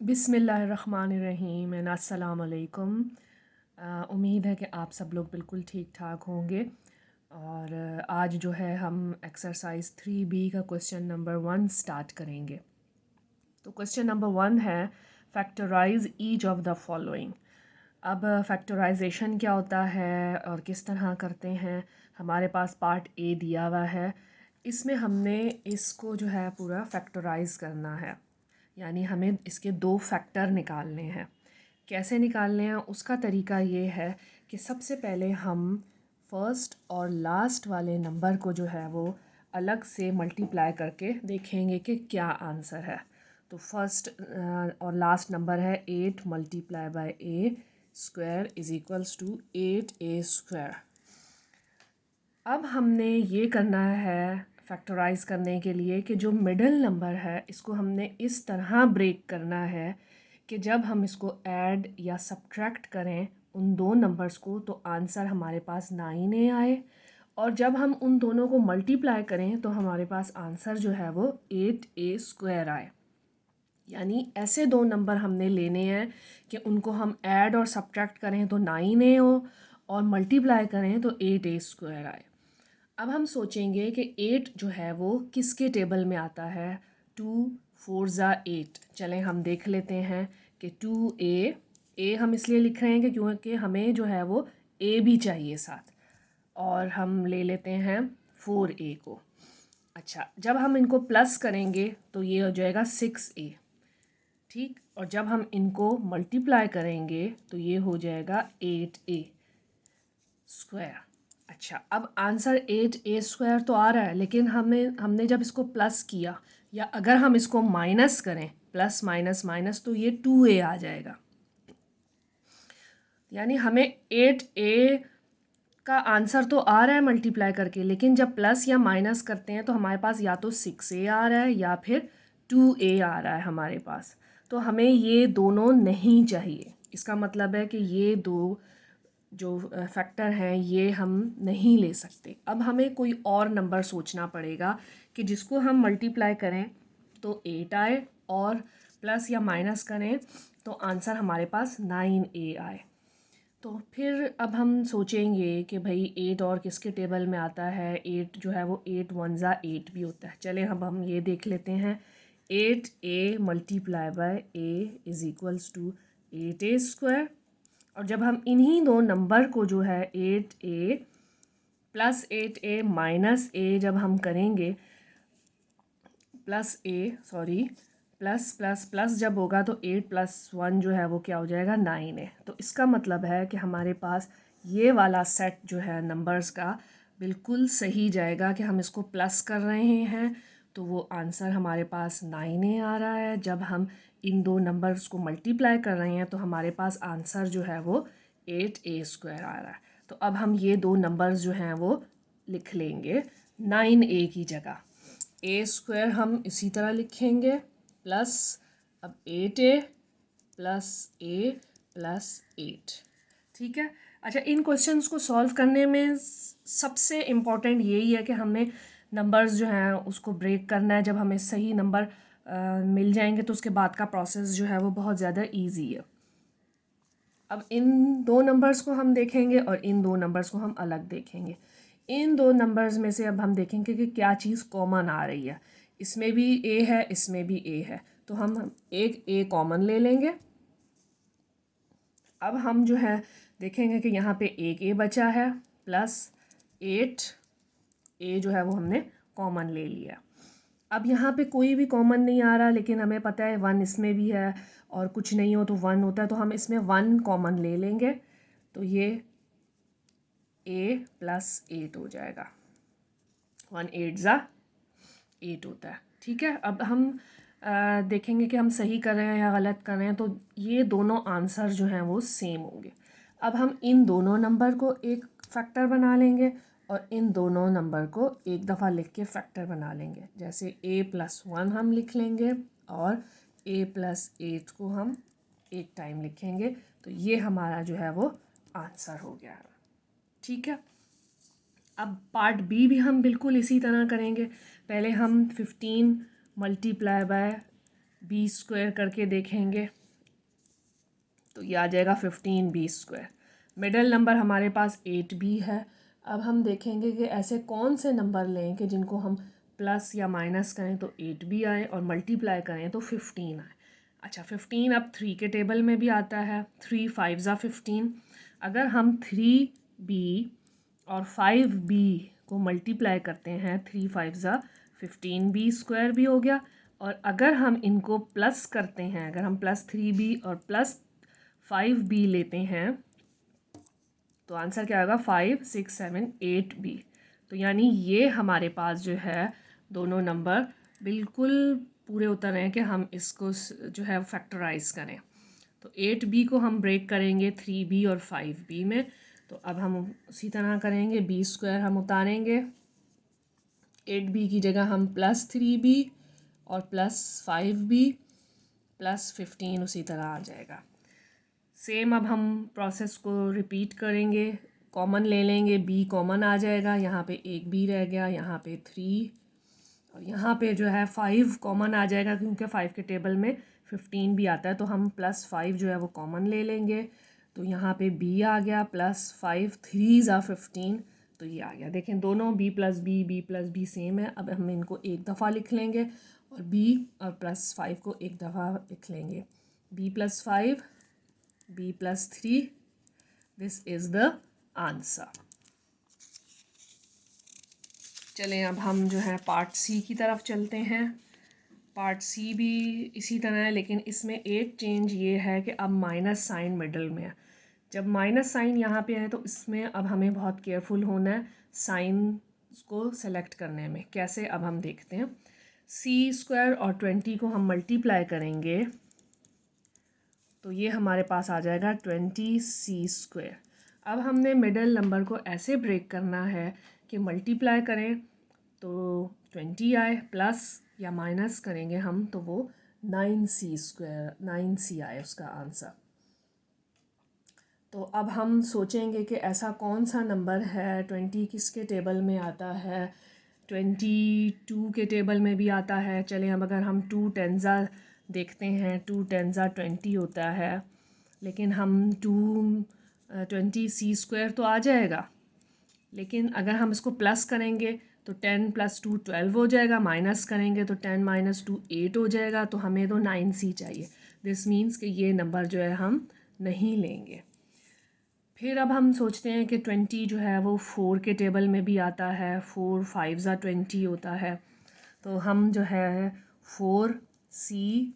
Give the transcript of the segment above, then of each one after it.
बिस्मिल्लाहिर्रहमानिर्रहीम एंड अस्सलाम वालेकुम। उम्मीद है कि आप सब लोग बिल्कुल ठीक ठाक होंगे। और आज जो है हम एक्सरसाइज 3B का क्वेश्चन नंबर 1 स्टार्ट करेंगे। तो क्वेश्चन नंबर 1 है factorize each of the following. अब फैक्टराइजेशन क्या होता है और किस तरह करते हैं, हमारे पास पार्ट ए दिया हुआ है। इसमें हमने इसको जो है पूरा फैक्टराइज करना है, यानी हमें इसके 2 फैक्टर निकालने हैं। कैसे निकालने हैं उसका तरीका ये है कि सबसे पहले हम फर्स्ट और लास्ट वाले नंबर को जो है वो अलग से मल्टीप्लाई करके देखेंगे कि क्या आंसर है। तो फर्स्ट और लास्ट नंबर है 8 multiply by a square is equals to 8a square. अब हमने ये करना है फैक्टराइज करने के लिए कि जो मिडिल नंबर है इसको हमने इस तरह ब्रेक करना है कि जब हम इसको ऐड या सब्ट्रैक्ट करें उन दो नंबर्स को तो आंसर हमारे पास 9a आए, और जब हम उन दोनों को मल्टीप्लाई करें तो हमारे पास आंसर जो है वो 8a स्क्वायर आए। यानी ऐसे दो नंबर हमने लेने हैं कि उनको हम ऐड और सब्ट्रैक्ट करें तो 9a हो और मल्टीप्लाई करें तो 8a स्क्वायर आए। अब हम सोचेंगे कि 8 जो है वो किसके टेबल में आता है। 2 4 ज़ा 8। चलें हम देख लेते हैं कि 2a हम इसलिए लिख रहे हैं कि क्योंकि हमें जो है वो a भी चाहिए साथ, और हम ले लेते हैं 4a को। अच्छा, जब हम इनको प्लस करेंगे तो ये हो जाएगा 6a, ठीक। और जब हम इनको मल्टीप्लाई करेंगे तो ये हो जाएगा 8a स्क्वायर। अच्छा, अब आंसर 8a स्क्वायर तो आ रहा है, लेकिन हमने जब इसको प्लस किया या अगर हम इसको माइनस करें, प्लस माइनस माइनस, तो ये 2a आ जाएगा। यानी हमें 8a का आंसर तो आ रहा है मल्टीप्लाई करके, लेकिन जब प्लस या माइनस करते हैं तो हमारे पास या तो 6a आ रहा है या फिर 2a आ रहा है हमारे पास। तो हमें ये दोनों नहीं चाहिए। इसका मतलब है कि ये दो जो फैक्टर हैं ये हम नहीं ले सकते। अब हमें कोई और नंबर सोचना पड़ेगा कि जिसको हम मल्टीप्लाई करें तो 8 आए और प्लस या माइनस करें तो आंसर हमारे पास 9a आए। तो फिर अब हम सोचेंगे कि भाई 8 और किसके टेबल में आता है। 8 जो है वो 8 1 ज़ा 8 भी होता है। चले अब हम ये देख लेते हैं। 8a multiply by a is equals to 8a square. और जब हम इन्हीं दो नंबर को जो है 8a plus 8a minus a जब हम करेंगे, प्लस प्लस प्लस जब होगा तो 8 + 1 जो है वो क्या हो जाएगा 9 है। तो इसका मतलब है कि हमारे पास ये वाला सेट जो है नंबर्स का बिल्कुल सही जाएगा कि हम इसको प्लस कर रहे हैं तो वो आंसर हमारे पास 9a आ रहा है। जब हम इन दो नंबर्स को मल्टीप्लाई कर रहे हैं तो हमारे पास आंसर जो है वो 8a स्क्वायर आ रहा है। तो अब हम ये दो नंबर्स जो हैं वो लिख लेंगे 9a की जगह। a स्क्वायर हम इसी तरह लिखेंगे प्लस अब 8a प्लस a प्लस 8, ठीक है। अच्छा, इन क्वेश्चंस को सॉल्व करने में सबसे इम्पॉर्टेंट यही है कि हमने नंबर्स जो हैं उसको ब्रेक करना है। जब हमें सही नंबर मिल जाएंगे तो उसके बाद का प्रोसेस जो है वो बहुत ज़्यादा इजी है। अब इन दो नंबर्स को हम देखेंगे और इन दो नंबर्स को हम अलग देखेंगे। इन दो नंबर्स में से अब हम देखेंगे कि क्या चीज़ कॉमन आ रही है। इसमें भी a है, इसमें भी a है, तो हम एक a कॉमन ले लेंगे। अब हम जो है देखेंगे कि यहाँ पे एक a बचा है प्लस 8a जो है वो हमने कॉमन ले लिया। अब यहाँ पे कोई भी कॉमन नहीं आ रहा, लेकिन हमें पता है 1 इसमें भी है और कुछ नहीं हो तो 1 होता है, तो हम इसमें 1 कॉमन ले लेंगे तो ये a प्लस 8 हो जाएगा। 1 8 ज़ा 8 होता है, ठीक है। अब हम देखेंगे कि हम सही कर रहे हैं या गलत कर रहे हैं, तो ये दोनों आंसर जो हैं वो सेम होंगे। अब हम इन दोनों नंबर को एक फैक्टर बना लेंगे और इन दोनों नंबर को एक दफ़ा लिख के फैक्टर बना लेंगे। जैसे a + 1 हम लिख लेंगे और a + 8 को हम एक टाइम लिखेंगे, तो ये हमारा जो है वो आंसर हो गया, ठीक है। अब पार्ट बी भी हम बिल्कुल इसी तरह करेंगे। पहले हम 15 मल्टीप्लाई बाय बी स्क्वायर करके देखेंगे तो ये आ जाएगा 15b²। मिडल नंबर हमारे पास 8b है। अब हम देखेंगे कि ऐसे कौन से नंबर लें कि जिनको हम प्लस या माइनस करें तो 8b आए और मल्टीप्लाई करें तो 15 आए। अच्छा 15 अब 3 के टेबल में भी आता है, 3 5 ज़ा 15। अगर हम 3b और 5b को मल्टीप्लाई करते हैं, 3 5 ज़ा 15b² भी हो गया। और अगर हम इनको प्लस करते हैं, अगर हम प्लस 3b और प्लस 5b लेते हैं तो आंसर क्या आएगा 5 6 7 8b। तो यानी ये हमारे पास जो है दोनों नंबर बिल्कुल पूरे उतर रहे हैं कि हम इसको जो है फैक्टराइज करें। तो 8b को हम ब्रेक करेंगे 3b और 5b में। तो अब हम उसी तरह करेंगे, b² हम उतारेंगे, 8b की जगह हम प्लस 3b और प्लस 5b प्लस 15 उसी तरह आ जाएगा। सेम अब हम प्रोसेस को रिपीट करेंगे, कॉमन ले लेंगे, b कॉमन आ जाएगा, यहाँ पे एक b रह गया, यहाँ पे 3 और यहाँ पे जो है 5 कॉमन आ जाएगा क्योंकि 5 के टेबल में 15 भी आता है। तो हम प्लस 5 जो है वो कॉमन ले लेंगे, तो यहाँ पे b आ गया प्लस 5 3 ज़ा 15, तो ये आ गया। देखें दोनों b प्लस b सेम है। अब हम इनको एक दफ़ा लिख लेंगे और b और प्लस 5 को एक दफ़ा लिख लेंगे, b plus 5 b plus 3, this is the answer. चलें अब हम जो है पार्ट सी की तरफ चलते हैं। पार्ट सी भी इसी तरह है, लेकिन इसमें एक चेंज ये है कि अब माइनस साइन मिडल में है। जब माइनस साइन यहाँ पे है तो इसमें अब हमें बहुत केयरफुल होना है साइन को सेलेक्ट करने में। कैसे, अब हम देखते हैं। c² और 20 को हम मल्टीप्लाई करेंगे तो ये हमारे पास आ जाएगा 20c²। अब हमने मिडल नंबर को ऐसे ब्रेक करना है कि मल्टीप्लाई करें तो 20 आए, प्लस या माइनस करेंगे हम तो वो 9c आए उसका आंसर। तो अब हम सोचेंगे कि ऐसा कौन सा नंबर है, 20 किसके टेबल में आता है, 22 के टेबल में भी आता है। चलें अब अगर हम 2 10 देखते हैं, 2 10 20 होता है, लेकिन हम 20c² तो आ जाएगा, लेकिन अगर हम इसको प्लस करेंगे तो 10 + 2 12 हो जाएगा, माइनस करेंगे तो 10 - 2 8 हो जाएगा। तो हमें तो 9c चाहिए। दिस मीन्स कि ये नंबर जो है हम नहीं लेंगे। फिर अब हम सोचते हैं कि 20 जो है वो 4 के टेबल में भी आता है, 4 5 ज़ा 20 होता है। तो हम जो है 4c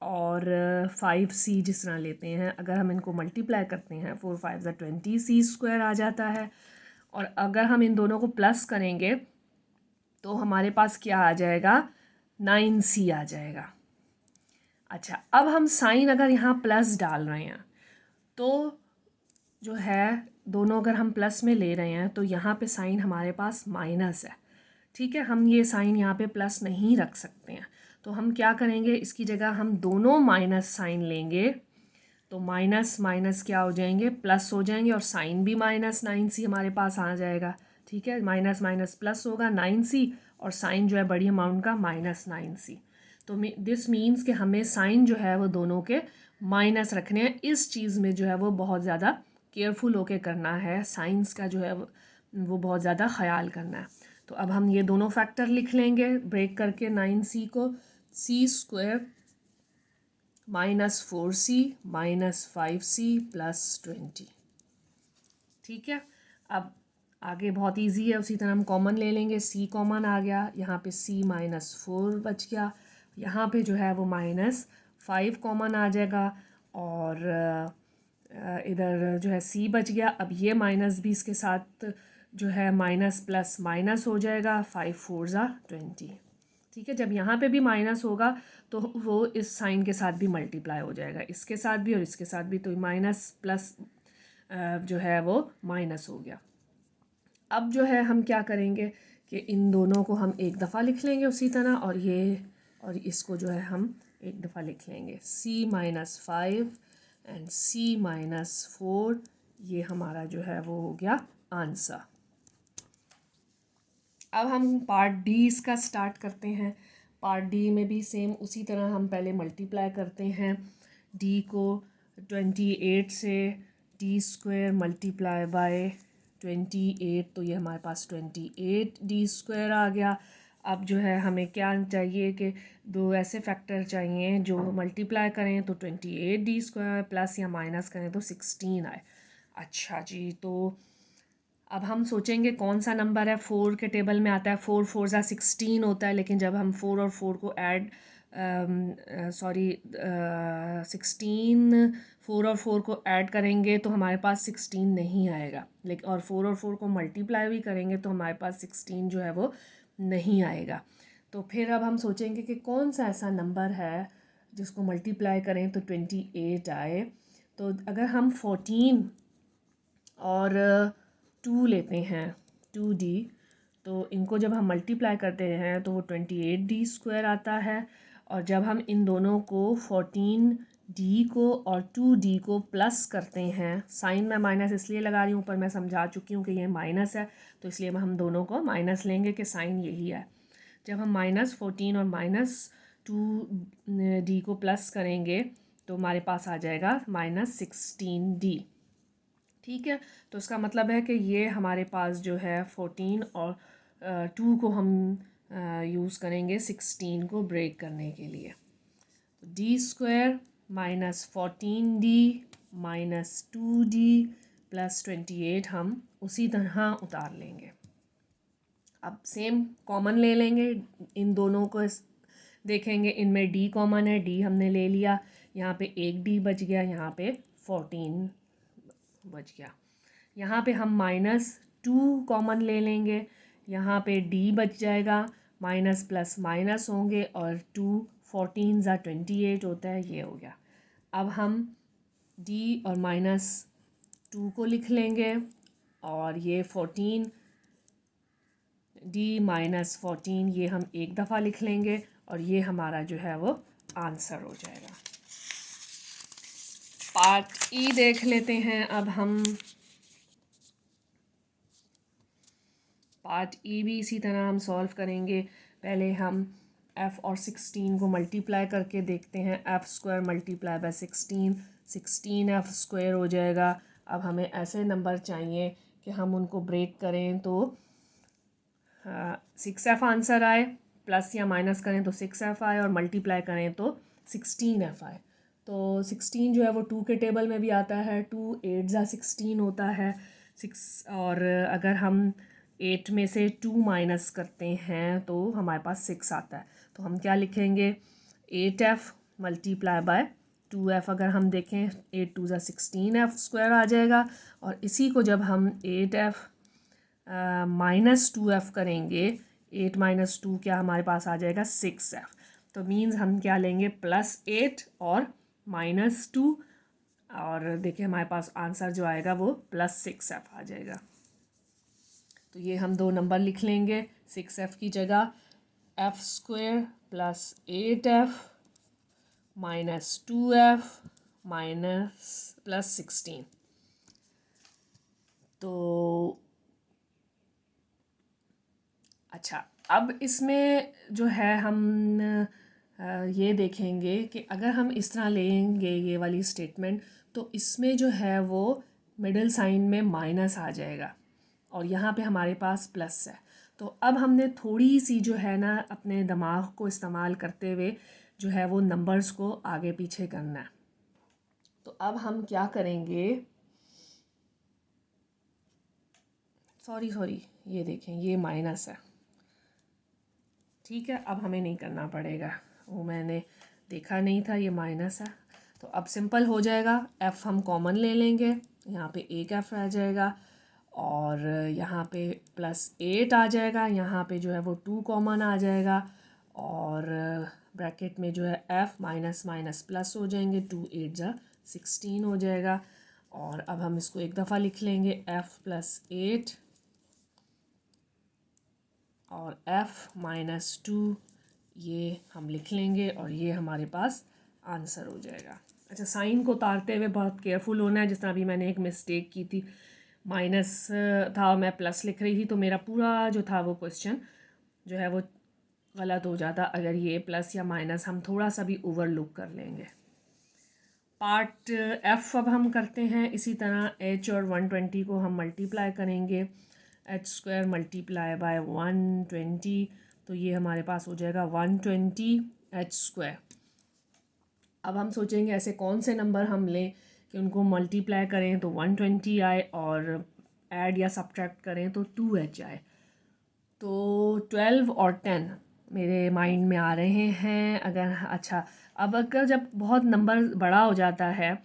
और 5c जिस तरह लेते हैं, अगर हम इनको मल्टीप्लाई करते हैं 4 5 ज़ा 20c² आ जाता है। और अगर हम इन दोनों को प्लस करेंगे तो हमारे पास क्या आ जाएगा, 9c आ जाएगा। अच्छा अब हम साइन अगर यहाँ प्लस डाल रहे हैं तो जो है दोनों अगर हम प्लस में ले रहे हैं तो यहाँ पे साइन हमारे पास माइनस है। ठीक है, हम ये साइन यहाँ पे प्लस नहीं रख सकते हैं। तो हम क्या करेंगे, इसकी जगह हम दोनों माइनस साइन लेंगे तो माइनस माइनस क्या हो जाएंगे, प्लस हो जाएंगे, और साइन भी माइनस 9c हमारे पास आ जाएगा। ठीक है, माइनस माइनस प्लस होगा 9c और साइन जो है बड़ी अमाउंट का -9c। तो दिस मीन्स कि हमें साइन जो है वो दोनों के माइनस रखने हैं। इस चीज़ में जो है वो बहुत ज़्यादा केयरफुल होके करना है, साइंस का जो है वो बहुत ज़्यादा ख्याल करना है। तो अब हम ये दोनों फैक्टर लिख लेंगे ब्रेक करके, 9c को c² -4c -5c + 20। ठीक है, अब आगे बहुत इजी है, उसी तरह हम कॉमन ले लेंगे, c कॉमन आ गया, यहाँ पे c -4 बच गया, यहाँ पे जो है वो -5 कॉमन आ जाएगा और इधर जो है c बच गया। अब ये माइनस भी इसके साथ जो है माइनस प्लस माइनस हो जाएगा, 5 4 ज़ा 20। ठीक है, जब यहाँ पे भी माइनस होगा तो वो इस साइन के साथ भी मल्टीप्लाई हो जाएगा, इसके साथ भी और इसके साथ भी, तो माइनस प्लस जो है वो माइनस हो गया। अब जो है हम क्या करेंगे कि इन दोनों को हम एक दफ़ा लिख लेंगे उसी तरह, और इसको जो है हम एक दफ़ा लिख लेंगे, c -5 एंड c -4, ये हमारा जो है वो हो गया आंसर। अब हम पार्ट डी इसका स्टार्ट करते हैं। पार्ट डी में भी सेम उसी तरह हम पहले मल्टीप्लाई करते हैं डी को 28 से, डी स्क्वायर मल्टीप्लाई बाय 28, तो ये हमारे पास 28 डी स्क्वायर आ गया। अब जो है हमें क्या चाहिए कि दो ऐसे फैक्टर चाहिए जो मल्टीप्लाई करें तो 28 डी स्क्वायर प्लस या माइनस करें तो 16 आए। अच्छा जी, तो अब हम सोचेंगे कौन सा नंबर है। 4 के टेबल में आता है 4 4 ज़ा 16 होता है, लेकिन जब हम 4 और 4 को ऐड 16 4 और 4 को ऐड करेंगे तो हमारे पास 16 नहीं आएगा, लेकिन और 4 और 4 को मल्टीप्लाई भी करेंगे तो हमारे पास 16 जो है वो नहीं आएगा। तो फिर अब हम सोचेंगे कि कौन सा ऐसा नंबर है जिसको मल्टीप्लाई करें तो 28 आए। तो अगर हम 14 और 2 लेते हैं 2D, तो इनको जब हम मल्टीप्लाई करते हैं तो वो 28 डी स्क्वायर आता है। और जब हम इन दोनों को 14D को और 2D को प्लस करते हैं, साइन में माइनस इसलिए लगा रही हूँ, पर मैं समझा चुकी हूँ कि ये माइनस है, तो इसलिए हम दोनों को माइनस लेंगे कि साइन यही है। जब हम -14 और -2D को प्लस करेंगे तो हमारे पास आ जाएगा -16D। ठीक है, तो इसका मतलब है कि ये हमारे पास जो है 14 और 2 को हम यूज़ करेंगे 16 को ब्रेक करने के लिए। तो D square -14D -2D plus 28 हम उसी तरह उतार लेंगे। अब सेम कॉमन ले लेंगे, इन दोनों को देखेंगे, इनमें डी कॉमन है, डी हमने ले लिया, यहाँ पे एक डी बच गया, यहाँ पे 14 बच गया। यहाँ पे हम -2 कॉमन ले लेंगे, यहाँ पे डी बच जाएगा, माइनस प्लस माइनस होंगे और 2 14 ज़ा 28 होता है, ये हो गया। अब हम डी और -2 को लिख लेंगे और ये 14 डी -14 ये हम एक दफ़ा लिख लेंगे और ये हमारा जो है वो आंसर हो जाएगा। पार्ट ई देख लेते हैं अब हम। पार्ट ई भी इसी तरह हम सॉल्व करेंगे। पहले हम f और 16 को मल्टीप्लाई करके देखते हैं। F square multiply bye 16 f square हो जाएगा। अब हमें ऐसे नंबर चाहिए कि हम उनको ब्रेक करें तो 6f आंसर आए, प्लस या माइनस करें तो 6f आए और मल्टीप्लाई करें तो 16f आए। तो 16 जो है वो 2 के टेबल में भी आता है, 2 8 ज़ा 16 होता है 6, और अगर हम 8 में से 2 माइनस करते हैं तो हमारे पास 6 आता है। तो हम क्या लिखेंगे, 8f मल्टीप्लाई बाय 2f। अगर हम देखें 8 2 ज़ा 16f स्क्वायर आ जाएगा, और इसी को जब हम 8f -2f करेंगे, 8 -2 क्या हमारे पास आ जाएगा 6f। तो मीन्स हम क्या लेंगे, +8 और -2, और देखिए हमारे पास आंसर जो आएगा वो +6f आ जाएगा। तो ये हम दो नंबर लिख लेंगे 6f की जगह, f स्क्वायर +8f -2f +16। तो अच्छा, अब इसमें जो है हम ये देखेंगे कि अगर हम इस तरह लेंगे ये वाली स्टेटमेंट, तो इसमें जो है वो मिडिल साइन में माइनस आ जाएगा और यहाँ पे हमारे पास प्लस है। तो अब हमने थोड़ी सी जो है ना अपने दिमाग को इस्तेमाल करते हुए जो है वो नंबर्स को आगे पीछे करना है। तो अब हम क्या करेंगे, सॉरी ये देखें ये माइनस है, ठीक है, अब हमें नहीं करना पड़ेगा, वो मैंने देखा नहीं था ये माइनस है। तो अब सिंपल हो जाएगा, f हम कॉमन ले लेंगे, यहाँ पे एक f रह जाएगा और यहाँ पे +8 आ जाएगा, यहाँ पे जो है वो 2 कॉमन आ जाएगा और ब्रैकेट में जो है f माइनस माइनस प्लस हो जाएंगे, 2 8 ज़ा 16 हो जाएगा। और अब हम इसको एक दफ़ा लिख लेंगे, f +8 और f -2 ये हम लिख लेंगे और ये हमारे पास आंसर हो जाएगा। अच्छा, साइन को उतारते हुए बहुत केयरफुल होना है, जिस तरह अभी मैंने एक मिस्टेक की थी, माइनस था मैं प्लस लिख रही थी, तो मेरा पूरा जो था वो क्वेश्चन जो है वो गलत हो जाता अगर ये प्लस या माइनस हम थोड़ा सा भी ओवरलुक कर लेंगे। पार्ट एफ अब हम करते हैं इसी तरह। एच और 120 को हम मल्टीप्लाई करेंगे, एच स्क्वायर मल्टीप्लाई बाय 120, तो ये हमारे पास हो जाएगा 120 एच स्क्वायर। अब हम सोचेंगे ऐसे कौन से नंबर हम लें कि उनको मल्टीप्लाई करें तो 120 आए और ऐड या सब्ट्रैक्ट करें तो 2h आए। तो 12 और 10 मेरे माइंड में आ रहे हैं। अगर अच्छा, अब अगर जब बहुत नंबर बड़ा हो जाता है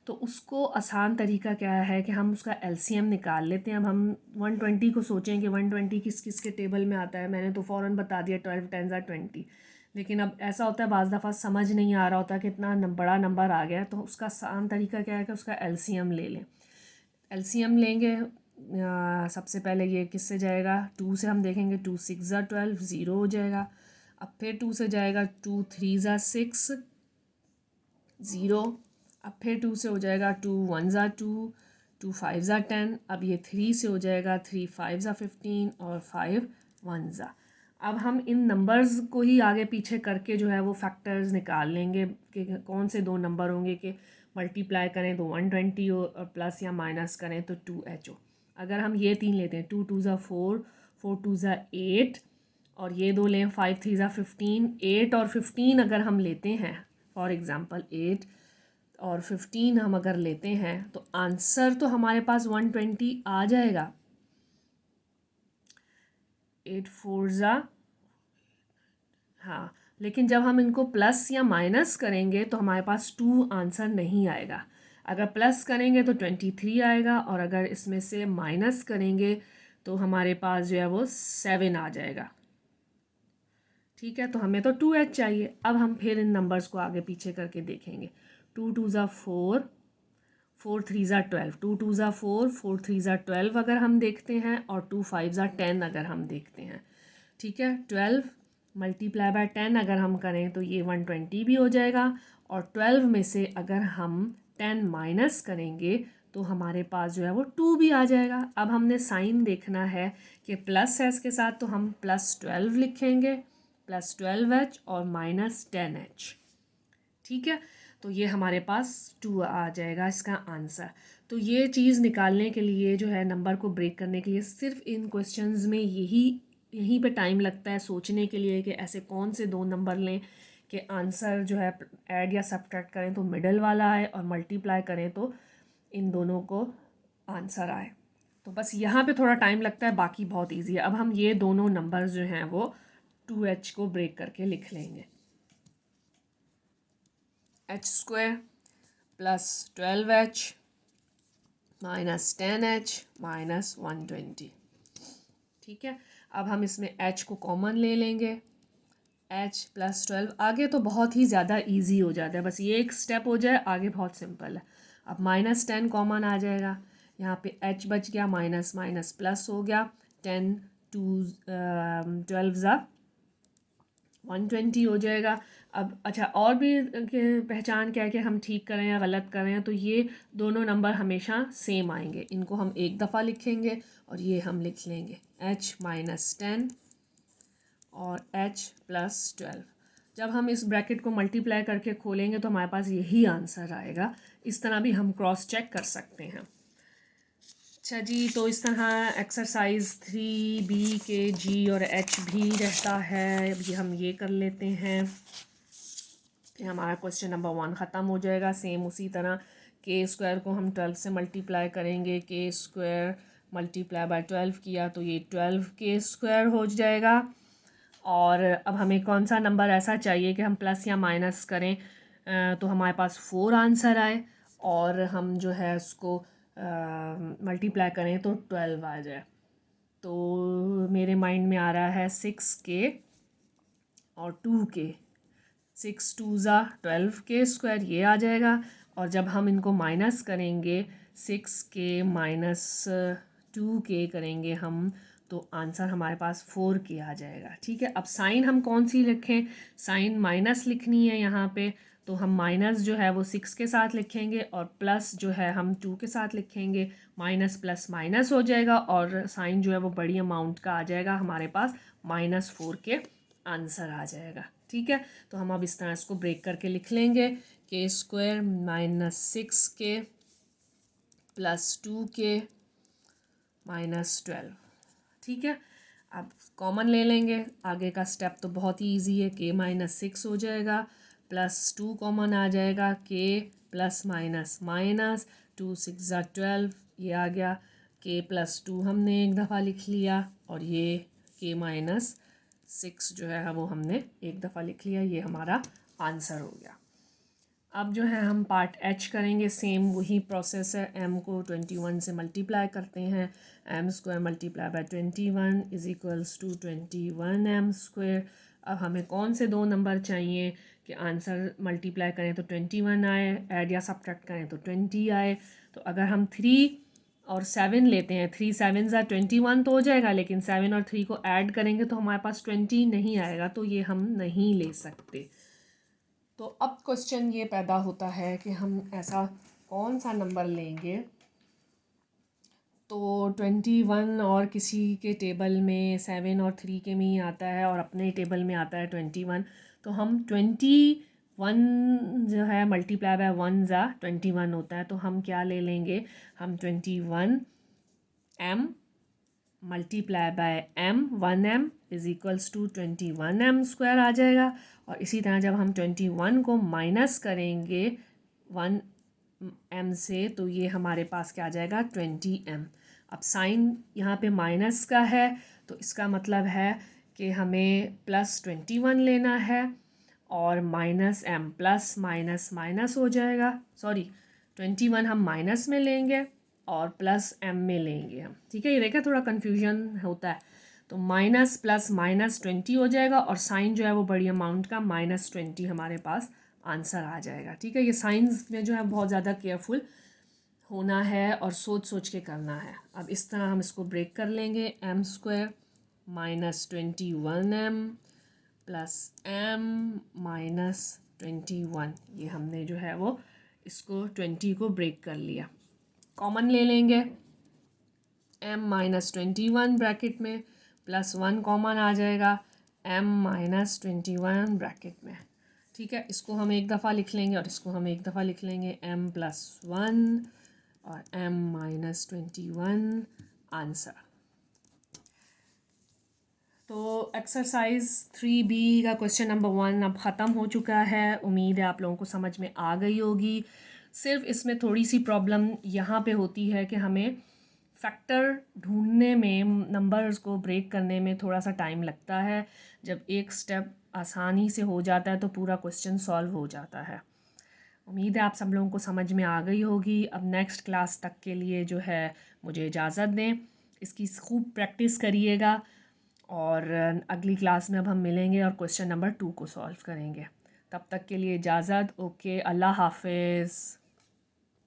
तो उसको आसान तरीका क्या है कि हम उसका एलसीएम निकाल लेते हैं। अब हम 120 को सोचें कि 120 किस किस के टेबल में आता है, मैंने तो फ़ौरन बता दिया 12 10 20। लेकिन अब ऐसा होता है बाज़ दफ़ा समझ नहीं आ रहा होता कितना बड़ा नंबर आ गया, तो उसका आसान तरीका क्या है कि उसका एलसीएम ले लें। एलसीएम लेंगे, सबसे पहले ये किससे जाएगा, 2 से हम देखेंगे, 2 6 ज़ा 12, 0 हो जाएगा। अब फिर 2 से जाएगा, 2 3 ज़ा 6, 0। अब फिर 2 से हो जाएगा, 2 1 ज़ा 2, 2 5 ज़ा 10। अब ये 3 से हो जाएगा, 3 5 ज़ा 15 और 5 1 ज़ा। अब हम इन नंबर्स को ही आगे पीछे करके जो है वो फैक्टर्स निकाल लेंगे कि कौन से दो नंबर होंगे कि मल्टीप्लाई करें तो 120 हो और प्लस या माइनस करें तो 2h हो। अगर हम ये 3 लेते हैं, 2 2 ज़ा 4, 4 2 ज़ा 8 और ये दो लें 5 3 ज़ा 15, 8 और 15 अगर हम लेते हैं, फॉर एग्ज़ाम्पल 8 और 15 हम अगर लेते हैं तो आंसर तो हमारे पास 120 आ जाएगा। 8 4 ज़ा, हाँ, लेकिन जब हम इनको प्लस या माइनस करेंगे तो हमारे पास 2 आंसर नहीं आएगा। अगर प्लस करेंगे तो 23 आएगा और अगर इसमें से माइनस करेंगे तो हमारे पास जो है वो 7 आ जाएगा। ठीक है, तो हमें तो 2h चाहिए। अब हम फिर इन नंबर्स को आगे पीछे करके देखेंगे। 2 2 ज़ा 4, 4 3 ज़ा 12, 2 2 ज़ा 4, 4 3 ज़ा 12 अगर हम देखते हैं और 2 5 ज़ा 10 अगर हम देखते हैं। ठीक है, 12 मल्टीप्लाई बाय 10 अगर हम करें तो ये 120 भी हो जाएगा और 12 में से अगर हम 10 माइनस करेंगे तो हमारे पास जो है वो 2 भी आ जाएगा। अब हमने साइन देखना है कि प्लस है इसके साथ, तो हम +12 लिखेंगे, +12h और -10h। ठीक है, तो ये हमारे पास 2 आ जाएगा इसका आंसर। तो ये चीज़ निकालने के लिए जो है, नंबर को ब्रेक करने के लिए, सिर्फ इन क्वेश्चंस में यहीं पे टाइम लगता है सोचने के लिए कि ऐसे कौन से दो नंबर लें कि आंसर जो है ऐड या सब्ट्रैक्ट करें तो मिडल वाला आए और मल्टीप्लाई करें तो इन दोनों को आंसर आए। तो बस यहाँ पे थोड़ा टाइम लगता है, बाकी बहुत इजी है। अब हम ये दोनों नंबर्स जो हैं वो 2h को ब्रेक करके लिख लेंगे। h square +12h -10h -120। ठीक है, अब हम इसमें h को कॉमन ले लेंगे, h +12। आगे तो बहुत ही ज़्यादा इजी हो जाता है, बस ये एक स्टेप हो जाए आगे बहुत सिंपल है। अब -10 कॉमन आ जाएगा, यहाँ पे h बच गया, माइनस माइनस प्लस हो गया, 10 2 12 ज़ा 120 हो जाएगा। अब अच्छा, और भी पहचान क्या है कि हम ठीक करें या गलत करें, तो ये दोनों नंबर हमेशा सेम आएंगे। इनको हम एक दफ़ा लिखेंगे और ये हम लिख लेंगे h -10 और h +12। जब हम इस ब्रैकेट को मल्टीप्लाई करके खोलेंगे तो हमारे पास यही आंसर आएगा। इस तरह भी हम क्रॉस चेक कर सकते हैं। अच्छा जी, तो इस तरह एक्सरसाइज 3b के g और h भी रहता है। अभी हम ये कर लेते हैं कि हमारा क्वेश्चन नंबर 1 ख़त्म हो जाएगा। सेम उसी तरह के स्क्वायर को हम 12 से मल्टीप्लाई करेंगे, के स्क्वायर मल्टीप्लाई बाय 12 किया तो ये 12 के स्क्वायर हो जाएगा। और अब हमें कौन सा नंबर ऐसा चाहिए कि हम प्लस या माइनस करें तो हमारे पास 4 आंसर आए और हम जो है उसको मल्टीप्लाई करें तो 12 आ जाए। तो मेरे माइंड में आ रहा है 6 के और 2 के, 6 2 ज़ा 12 के स्क्वायर ये आ जाएगा। और जब हम इनको माइनस करेंगे, 6 के -2 के करेंगे हम, तो आंसर हमारे पास 4 के आ जाएगा। ठीक है, अब साइन हम कौन सी लिखें, साइन माइनस लिखनी है यहाँ पे, तो हम माइनस जो है वो 6 के साथ लिखेंगे और प्लस जो है हम 2 के साथ लिखेंगे। माइनस प्लस माइनस हो जाएगा और साइन जो है वो बड़ी अमाउंट का आ जाएगा हमारे पास, -4 के आंसर आ जाएगा। ठीक है, तो हम अब इस तरह इसको ब्रेक करके लिख लेंगे, के square minus 6k plus 2k minus 12। ठीक है, अब कॉमन ले लेंगे, आगे का स्टेप तो बहुत ही ईजी है, k माइनस 6 हो जाएगा, प्लस 2 कॉमन आ जाएगा, k प्लस माइनस माइनस 2 6 ज़ा 12, ये आ गया, k प्लस 2 हमने एक दफ़ा लिख लिया, और ये k माइनस 6 जो है वो हमने एक दफ़ा लिख लिया, ये हमारा आंसर हो गया। अब जो है हम पार्ट एच करेंगे, सेम वही प्रोसेस है, m को 21 से मल्टीप्लाई करते हैं, m square multiply by 21 is equals to 21m square. अब हमें कौन से दो नंबर चाहिए कि आंसर मल्टीप्लाई करें तो 21 आए, ऐड या सब्ट्रैक्ट करें तो 20 आए। तो अगर हम 3 और 7 लेते हैं, 3 7 ज़ा 21 तो हो जाएगा, लेकिन 7 और 3 को ऐड करेंगे तो हमारे पास 20 नहीं आएगा, तो ये हम नहीं ले सकते। तो अब क्वेश्चन ये पैदा होता है कि हम ऐसा कौन सा नंबर लेंगे। तो 21 और किसी के टेबल में 7 और 3 के में ही आता है, और अपने टेबल में आता है 21, तो हम 21 जो है मल्टीप्लाई बाय 1 ज़ा 21 होता है, तो हम क्या ले लेंगे, हम 21m multiply by m 1m is equals to 21m square आ जाएगा। और इसी तरह जब हम 21 को माइनस करेंगे 1m से, तो ये हमारे पास क्या आ जाएगा, 20m। अब साइन यहाँ पे माइनस का है, तो इसका मतलब है कि हमें प्लस 21 लेना है, और minus m plus minus minus हो जाएगा, सॉरी 21 हम माइनस में लेंगे और प्लस m में लेंगे हम। ठीक है, ये देखा थोड़ा कन्फ्यूजन होता है, तो माइनस प्लस माइनस 20 हो जाएगा, और साइन जो है वो बड़ी अमाउंट का -20 हमारे पास आंसर आ जाएगा। ठीक है, ये साइंस में जो है बहुत ज़्यादा केयरफुल होना है और सोच सोच के करना है। अब इस तरह हम इसको ब्रेक कर लेंगे, m square minus 21m plus m minus 21, ये हमने जो है वो इसको 20 को ब्रेक कर लिया। कॉमन ले लेंगे, m माइनस 21 ब्रैकेट में प्लस 1 कॉमन आ जाएगा, m माइनस 21 ब्रैकेट में। ठीक है, इसको हम एक दफ़ा लिख लेंगे और इसको हम एक दफ़ा लिख लेंगे, m प्लस 1 और m माइनस 21 आंसर। तो एक्सरसाइज 3B का क्वेश्चन नंबर 1 अब ख़त्म हो चुका है। उम्मीद है आप लोगों को समझ में आ गई होगी। सिर्फ इसमें थोड़ी सी प्रॉब्लम यहाँ पे होती है कि हमें फैक्टर ढूंढने में, नंबर्स को ब्रेक करने में थोड़ा सा टाइम लगता है। जब एक स्टेप आसानी से हो जाता है तो पूरा क्वेश्चन सॉल्व हो जाता है। उम्मीद है आप सब लोगों को समझ में आ गई होगी। अब नेक्स्ट क्लास तक के लिए जो है मुझे इजाज़त दें, इसकी खूब प्रैक्टिस करिएगा, और अगली क्लास में अब हम मिलेंगे और क्वेश्चन नंबर 2 को सॉल्व करेंगे। तब तक के लिए इजाज़त, ओके, अल्लाह हाफिज़।